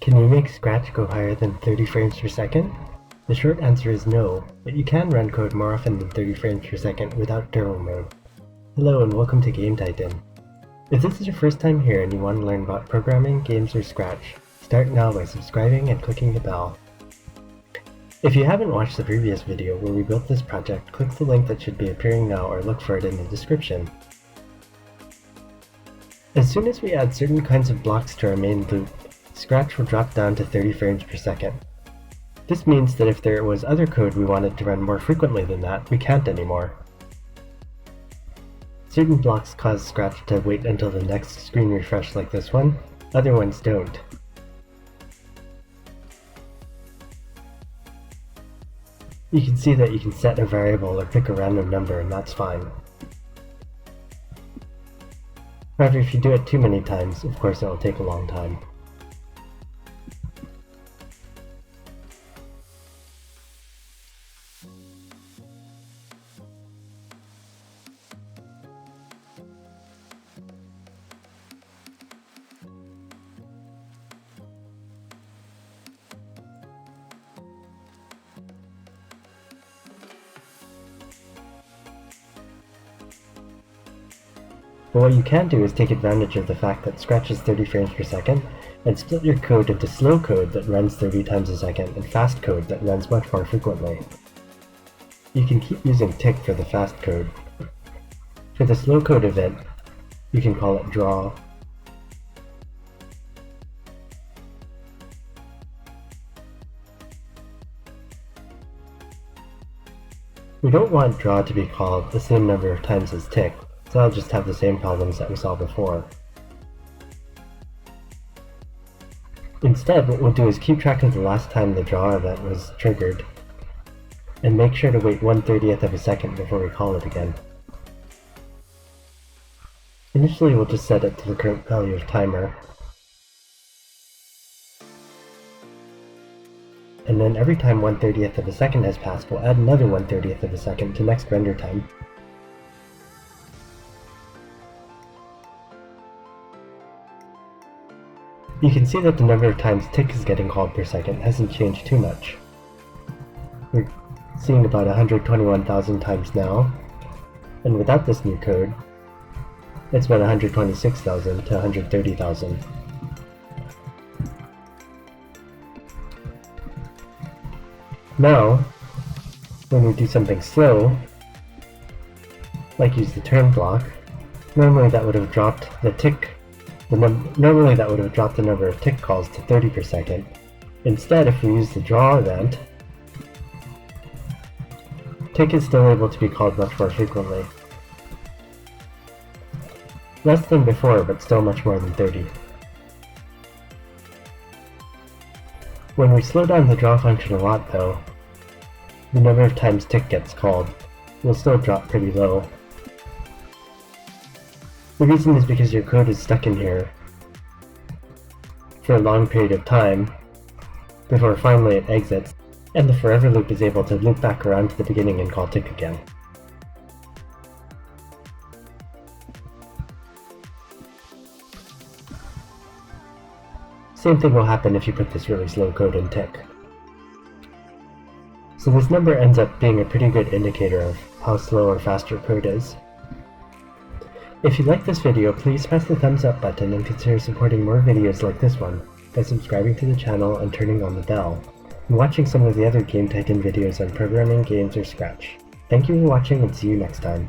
Can you make Scratch go higher than 30 frames per second? The short answer is no, but you can run code more often than 30 frames per second without turbo mode. Hello and welcome to Game Titan. If this is your first time here and you want to learn about programming, games, or Scratch, start now by subscribing and clicking the bell. If you haven't watched the previous video where we built this project, click the link that should be appearing now or look for it in the description. As soon as we add certain kinds of blocks to our main loop, Scratch will drop down to 30 frames per second. This means that if there was other code we wanted to run more frequently than that, we can't anymore. Certain blocks cause Scratch to wait until the next screen refresh like this one, other ones don't. You can see that you can set a variable or pick a random number and that's fine. However, if you do it too many times, of course it will take a long time. But what you can do is take advantage of the fact that Scratch is 30 frames per second and split your code into slow code that runs 30 times a second and fast code that runs much more frequently. You can keep using tick for the fast code. For the slow code event, you can call it draw. We don't want draw to be called the same number of times as tick, so I'll just have the same problems that we saw before. Instead, what we'll do is keep track of the last time the draw event was triggered, and make sure to wait 1/30th of a second before we call it again. Initially, we'll just set it to the current value of timer, and then every time 1/30th of a second has passed, we'll add another 1/30th of a second to next render time. You can see that the number of times tick is getting called per second hasn't changed too much. We're seeing about 121,000 times now, and without this new code, it's about 126,000 to 130,000. Now, when we do something slow, like use the turn block, normally that would have dropped the number of tick calls to 30 per second. Instead, if we use the draw event, tick is still able to be called much more frequently. Less than before, but still much more than 30. When we slow down the draw function a lot though, the number of times tick gets called will still drop pretty low. The reason is because your code is stuck in here for a long period of time before finally it exits, and the forever loop is able to loop back around to the beginning and call tick again. Same thing will happen if you put this really slow code in tick. So this number ends up being a pretty good indicator of how slow or fast your code is. If you like this video, please press the thumbs up button and consider supporting more videos like this one by subscribing to the channel and turning on the bell, and watching some of the other Game Titan videos on programming, games, or Scratch. Thank you for watching and see you next time.